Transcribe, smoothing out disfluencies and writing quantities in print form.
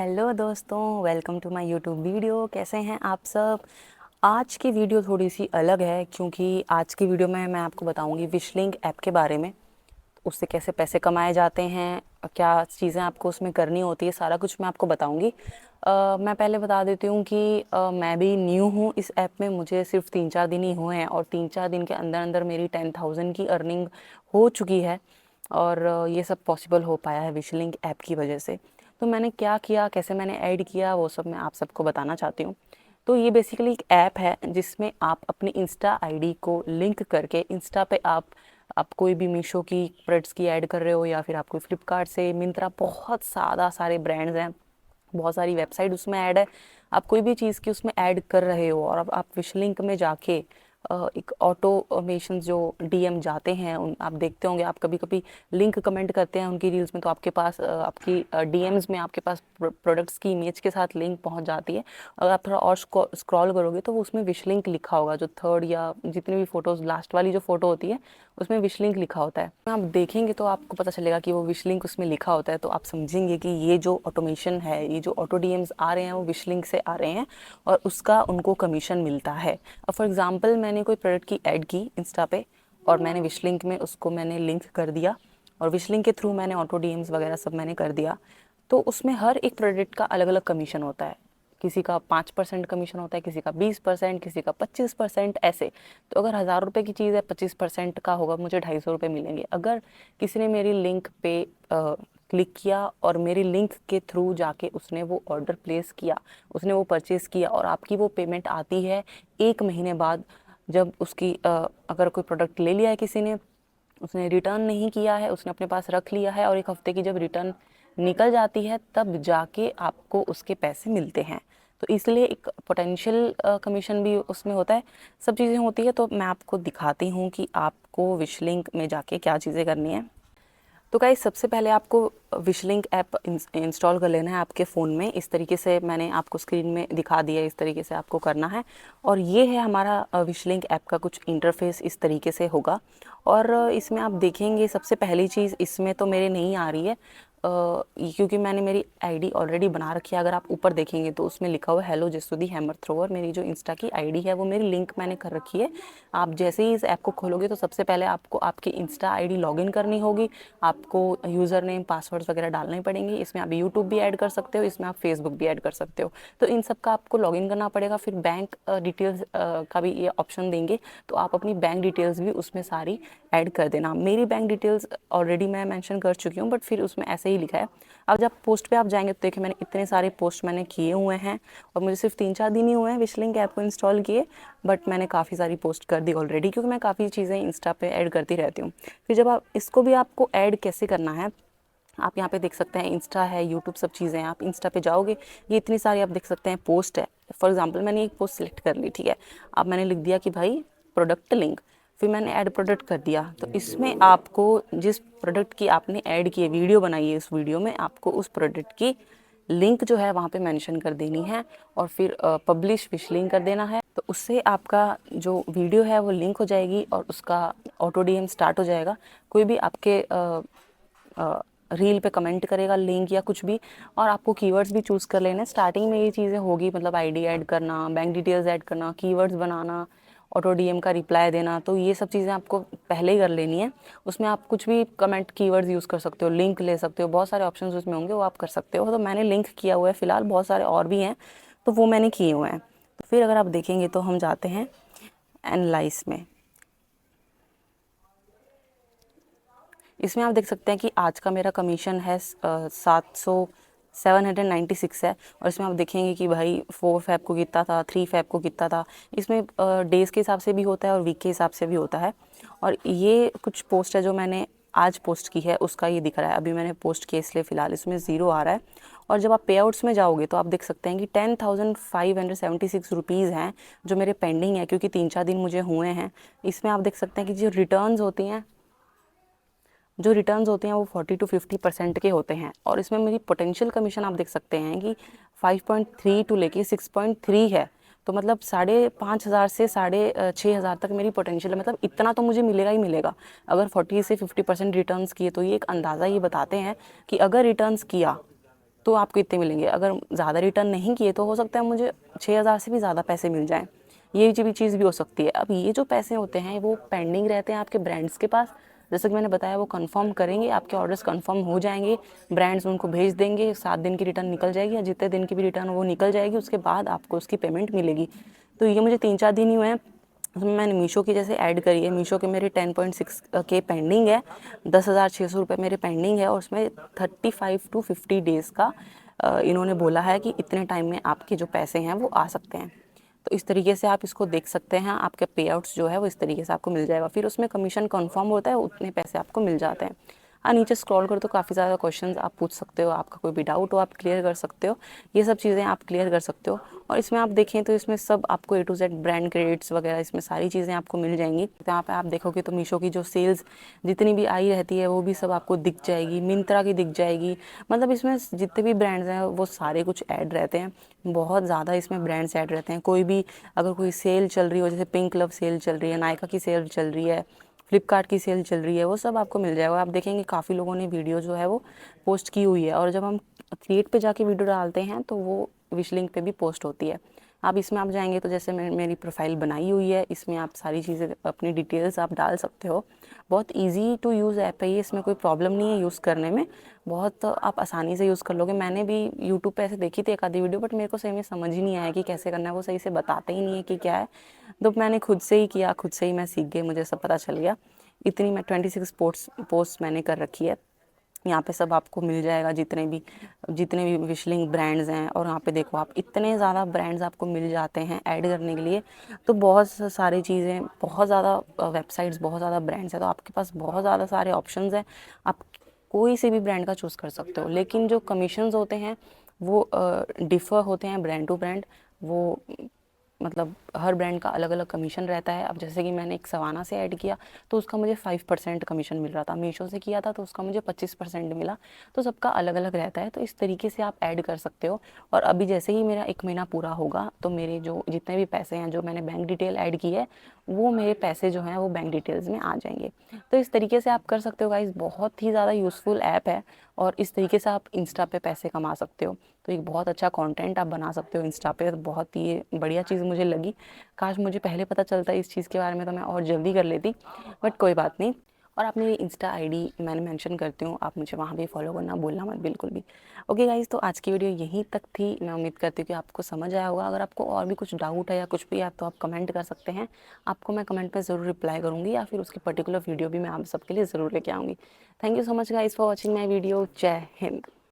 Hello दोस्तों, welcome to my YouTube video. कैसे हैं आप सब। आज की वीडियो थोड़ी सी अलग है क्योंकि आज की वीडियो में मैं आपको बताऊंगी विशलिंक ऐप के बारे में। उससे कैसे पैसे कमाए जाते हैं, क्या चीज़ें आपको उसमें करनी होती है, सारा कुछ मैं आपको बताऊंगी। मैं पहले बता देती हूँ कि मैं भी न्यू हूँ इस ऐप में। मुझे सिर्फ 3-4 दिन ही हुए हैं और 3-4 दिन के अंदर अंदर मेरी 10,000 की अर्निंग हो चुकी है। और ये सब पॉसिबल हो पाया है विशलिंक ऐप की वजह से। तो मैंने क्या किया, कैसे मैंने ऐड किया, वो सब मैं आप सबको बताना चाहती हूँ। तो ये बेसिकली एक ऐप है जिसमें आप अपनी इंस्टा आईडी को लिंक करके इंस्टा पे आप कोई भी मीशो की प्रोडक्ट्स की ऐड कर रहे हो या फिर आप कोई फ्लिपकार्ट से, मिंत्रा, बहुत ज़्यादा सारे ब्रांड्स हैं, बहुत सारी वेबसाइट उसमें ऐड है। आप कोई भी चीज़ की उसमें ऐड कर रहे हो और अब आप विश लिंक में जाके एक ऑटोमेशन जो डीएम जाते हैं, उन आप देखते होंगे, आप कभी कभी लिंक कमेंट करते हैं उनकी रील्स में, तो आपके पास आपकी डीएम्स में आपके पास प्रोडक्ट्स की इमेज के साथ लिंक पहुंच जाती है। अगर आप थोड़ा और स्क्रॉल करोगे तो वो उसमें विश लिंक लिखा होगा, जो थर्ड या जितनी भी फोटोज लास्ट वाली जो फोटो होती है उसमें विश लिंक लिखा होता है। आप देखेंगे तो आपको पता चलेगा कि वो विश लिंक उसमें लिखा होता है, तो आप समझेंगे कि ये जो ऑटोमेशन है, ये जो ऑटो डीएम्स आ रहे हैं वो विश लिंक से आ रहे हैं और उसका उनको कमीशन मिलता है। अब फॉर एग्जांपल मैंने कोई प्रोडक्ट की ऐड की इंस्टा पे और मैंने विश लिंक में उसको मैंने लिंक कर दिया और विश लिंक के थ्रू मैंने ऑटो डीएम्स वगैरह सब मैंने कर दिया। तो उसमें हर एक प्रोडक्ट का अलग अलग कमीशन होता है। किसी का 5% कमीशन होता है, किसी का 20%, किसी का 25%, ऐसे। तो अगर 1,000 रुपये की चीज़ है, 25% का होगा, मुझे 250 रुपये मिलेंगे। अगर किसी ने मेरी लिंक पे क्लिक किया और मेरी लिंक के थ्रू जाके उसने वो ऑर्डर प्लेस किया, उसने वो परचेज़ किया और आपकी वो पेमेंट आती है 1 महीने बाद। जब उसकी अगर कोई प्रोडक्ट ले लिया है किसी ने, उसने रिटर्न नहीं किया है, उसने अपने पास रख लिया है और 1 हफ्ते की जब रिटर्न निकल जाती है तब जाके आपको उसके पैसे मिलते हैं। तो इसलिए एक पोटेंशियल कमीशन भी उसमें होता है, सब चीज़ें होती है। तो मैं आपको दिखाती हूँ कि आपको विश लिंक में जाके क्या चीज़ें करनी है। तो गाइस, सबसे पहले आपको विशलिंक ऐप इंस्टॉल कर लेना है आपके फ़ोन में। इस तरीके से मैंने आपको स्क्रीन में दिखा दिया, इस तरीके से आपको करना है। और ये है हमारा विशलिंक ऐप का कुछ इंटरफेस, इस तरीके से होगा। और इसमें आप देखेंगे सबसे पहली चीज़ इसमें तो मेरे नहीं आ रही है, क्योंकि मैंने मेरी आईडी ऑलरेडी बना रखी है। अगर आप ऊपर देखेंगे तो उसमें लिखा हुआ है हेलो जसुदी हैमर थ्रोवर। मेरी जो इंस्टा की आईडी है वो मेरी लिंक मैंने कर रखी है। आप जैसे ही इस ऐप को खोलोगे तो सबसे पहले आपको आपकी इंस्टा आईडी लॉगिन करनी होगी। आपको यूज़र नेम, पासवर्ड्स वगैरह डालने पड़ेंगे। इसमें आप यूट्यूब भी ऐड कर सकते हो, इसमें आप फेसबुक भी ऐड कर सकते हो। तो इन सब का आपको लॉगिन करना पड़ेगा। फिर बैंक डिटेल्स का भी ये ऑप्शन देंगे, तो आप अपनी बैंक डिटेल्स भी उसमें सारी ऐड कर देना। मेरी बैंक डिटेल्स ऑलरेडी मैं मेंशन कर चुकी हूँ, बट फिर उसमें ऐसे ही लिखा है। अब जब पोस्ट पे आप जाएंगे तो देखिए मैंने इतने सारे पोस्ट मैंने किए हुए हैं और मुझे सिर्फ 3-4 दिन ही हुए हैं विशलिंक ऐप को इंस्टॉल किए, बट मैंने काफ़ी सारी पोस्ट कर दी ऑलरेडी, क्योंकि मैं काफ़ी चीज़ें इंस्टा पे ऐड करती रहती हूँ। फिर जब आप इसको भी आपको ऐड कैसे करना है, आप यहाँ पे देख सकते हैं इंस्टा है, यूट्यूब, सब चीज़ें हैं। आप इंस्टा पे जाओगे, ये इतनी सारी आप देख सकते हैं पोस्ट है। फॉर एग्जांपल मैंने एक पोस्ट सिलेक्ट कर ली, ठीक है। अब मैंने लिख दिया कि भाई प्रोडक्ट लिंक, फिर मैंने ऐड प्रोडक्ट कर दिया। तो इसमें आपको जिस प्रोडक्ट की आपने ऐड की है, वीडियो बनाई है, इस वीडियो में आपको उस प्रोडक्ट की लिंक जो है वहाँ पे मेंशन कर देनी है और फिर पब्लिश विश लिंक कर देना है। तो उससे आपका जो वीडियो है वो लिंक हो जाएगी और उसका ऑटो डीएम स्टार्ट हो जाएगा। कोई भी आपके रील पे कमेंट करेगा, लिंक या कुछ भी, और आपको कीवर्ड्स भी चूज़ कर लेना। स्टार्टिंग में ये चीज़ें होगी, मतलब आईडी ऐड करना, बैंक डिटेल्स ऐड करना, कीवर्ड्स बनाना, ऑटो डीएम का रिप्लाई देना, तो ये सब चीज़ें आपको पहले ही कर लेनी है। उसमें आप कुछ भी कमेंट कीवर्ड्स यूज़ कर सकते हो, लिंक ले सकते हो, बहुत सारे ऑप्शंस उसमें होंगे, वो आप कर सकते हो। तो मैंने लिंक किया हुआ है फ़िलहाल, बहुत सारे और भी हैं तो वो मैंने किए हुए हैं। तो फिर अगर आप देखेंगे तो हम जाते हैं एनालाइज में। इसमें आप देख सकते हैं कि आज का मेरा कमीशन है 796 है। और इसमें आप देखेंगे कि भाई 4 फैब को कितना था, 3 फैब को कितना था। इसमें डेज़ के हिसाब से भी होता है और वीक के हिसाब से भी होता है। और ये कुछ पोस्ट है जो मैंने आज पोस्ट की है, उसका ये दिख रहा है। अभी मैंने पोस्ट किया इसलिए फ़िलहाल इसमें 0 आ रहा है। और जब आप पे आउट्स में जाओगे तो आप देख सकते हैं कि 10,576 हैं जो मेरे पेंडिंग है, क्योंकि 3-4 दिन मुझे हुए हैं। इसमें आप देख सकते हैं कि जो रिटर्न्स होती हैं, वो 40-50% के होते हैं। और इसमें मेरी पोटेंशियल कमीशन आप देख सकते हैं कि 5.3 टू लेके 6.3 है। तो मतलब 5,500 से 6,500 तक मेरी पोटेंशियल है। मतलब इतना तो मुझे मिलेगा ही मिलेगा अगर 40 से 50% रिटर्न्स किए। तो ये एक अंदाज़ा ये बताते हैं कि अगर रिटर्न्स किया तो आपको इतने मिलेंगे। अगर ज़्यादा रिटर्न नहीं किए तो हो सकता है मुझे 6,000 से भी ज़्यादा पैसे मिल जाएँ। ये भी चीज़ भी हो सकती है। अब ये जो पैसे होते हैं वो पेंडिंग रहते हैं आपके ब्रांड्स के पास। जैसे कि मैंने बताया, वो कंफर्म करेंगे, आपके ऑर्डर्स कंफर्म हो जाएंगे, ब्रांड्स उनको भेज देंगे, 7 दिन की रिटर्न निकल जाएगी या जितने दिन की भी रिटर्न वो निकल जाएगी, उसके बाद आपको उसकी पेमेंट मिलेगी। तो ये मुझे 3-4 दिन ही हुए हैं, उसमें मैंने मीशो की जैसे ऐड करी है। मीशो के मेरे 10.6 के पेंडिंग है, 10,600 रुपये मेरे पेंडिंग है, और उसमें 35 to 50 डेज़ का इन्होंने बोला है कि इतने टाइम में आपके जो पैसे हैं वो आ सकते हैं। तो इस तरीके से आप इसको देख सकते हैं, आपके पे आउट्स जो है वो इस तरीके से आपको मिल जाएगा। फिर उसमें कमीशन कंफर्म होता है, उतने पैसे आपको मिल जाते हैं। नीचे स्क्रॉल करो तो काफ़ी ज़्यादा क्वेश्चंस आप पूछ सकते हो, आपका कोई भी डाउट हो आप क्लियर कर सकते हो, ये सब चीज़ें आप क्लियर कर सकते हो। और इसमें आप देखें तो इसमें सब आपको A to Z brand credits वगैरह, इसमें सारी चीज़ें आपको मिल जाएंगी। तो यहाँ पे आप देखोगे तो मीशो की जो सेल्स जितनी भी आई रहती है वो भी सब आपको दिख जाएगी, मिंत्रा की दिख जाएगी। मतलब इसमें जितने भी ब्रांड्स हैं वो सारे कुछ ऐड रहते हैं, बहुत ज़्यादा इसमें ब्रांड्स ऐड रहते हैं। कोई भी अगर कोई सेल चल रही हो, जैसे पिंक लव सेल चल रही है, नायका की सेल चल रही है, फ्लिपकार्ट की सेल चल रही है, वो सब आपको मिल जाएगा। आप देखेंगे काफ़ी लोगों ने वीडियो जो है वो पोस्ट की हुई है, और जब हम क्रिएट पे जाके वीडियो डालते हैं तो वो विश लिंक पे भी पोस्ट होती है। आप इसमें आप जाएंगे तो जैसे मेरी प्रोफाइल बनाई हुई है, इसमें आप सारी चीज़ें अपनी डिटेल्स आप डाल सकते हो। बहुत इजी टू यूज़ ऐप है ये, इसमें कोई प्रॉब्लम नहीं है यूज़ करने में, बहुत आप आसानी से यूज़ कर लोगे। मैंने भी यूट्यूब पे ऐसे देखी थी एक आधी वीडियो, बट मेरे को सही में समझ ही नहीं आया कि कैसे करना है, वो सही से बताते ही नहीं है कि क्या है। तो मैंने खुद से ही किया, खुद से ही मैं सीख गई, मुझे सब पता चल गया। इतनी मैं 26 पोस्ट मैंने कर रखी है। यहाँ पे सब आपको मिल जाएगा, जितने भी विशलिंग ब्रांड्स हैं। और यहाँ पे देखो, आप इतने ज़्यादा ब्रांड्स आपको मिल जाते हैं ऐड करने के लिए। तो बहुत सारी चीज़ें, बहुत ज़्यादा वेबसाइट्स, बहुत ज़्यादा ब्रांड्स हैं, तो आपके पास बहुत ज़्यादा सारे ऑप्शंस हैं। आप कोई से भी ब्रांड का चूज़ कर सकते हो। लेकिन जो कमीशंस होते हैं वो डिफ़र होते हैं ब्रांड टू ब्रांड। वो मतलब हर ब्रांड का अलग अलग कमीशन रहता है। अब जैसे कि मैंने एक सवाना से ऐड किया तो उसका मुझे 5% कमीशन मिल रहा था, मीशो से किया था तो उसका मुझे 25% मिला। तो सबका अलग अलग रहता है, तो इस तरीके से आप ऐड कर सकते हो। और अभी जैसे ही मेरा 1 महीना पूरा होगा तो मेरे जो जितने भी पैसे हैं, जो मैंने बैंक डिटेल ऐड की है, वो मेरे पैसे जो हैं वो बैंक डिटेल्स में आ जाएंगे। तो इस तरीके से आप कर सकते हो गाइस, बहुत ही ज़्यादा यूज़फुल ऐप है, और इस तरीके से आप इंस्टा पे पैसे कमा सकते हो। तो एक बहुत अच्छा कंटेंट आप बना सकते हो इंस्टा पे, तो बहुत ही बढ़िया चीज़ मुझे लगी। काश मुझे पहले पता चलता इस चीज़ के बारे में, तो मैं और जल्दी कर लेती, बट कोई बात नहीं। और आप मेरी इंस्टा आईडी मैंने मेंशन करती हूँ, आप मुझे वहाँ भी फॉलो करना भूलना मत बिल्कुल भी। ओके गाइज़, तो आज की वीडियो यहीं तक थी। मैं उम्मीद करती हूँ कि आपको समझ आया होगा। अगर आपको और भी कुछ डाउट है या कुछ भी है तो आप कमेंट कर सकते हैं, आपको मैं कमेंट में ज़रूर रिप्लाई करूँगी, या फिर उसकी पर्टिकुलर वीडियो भी मैं आप सबके लिए ज़रूर लेके आऊँगी। Thank you so much guys for watching my video. जय हिंद।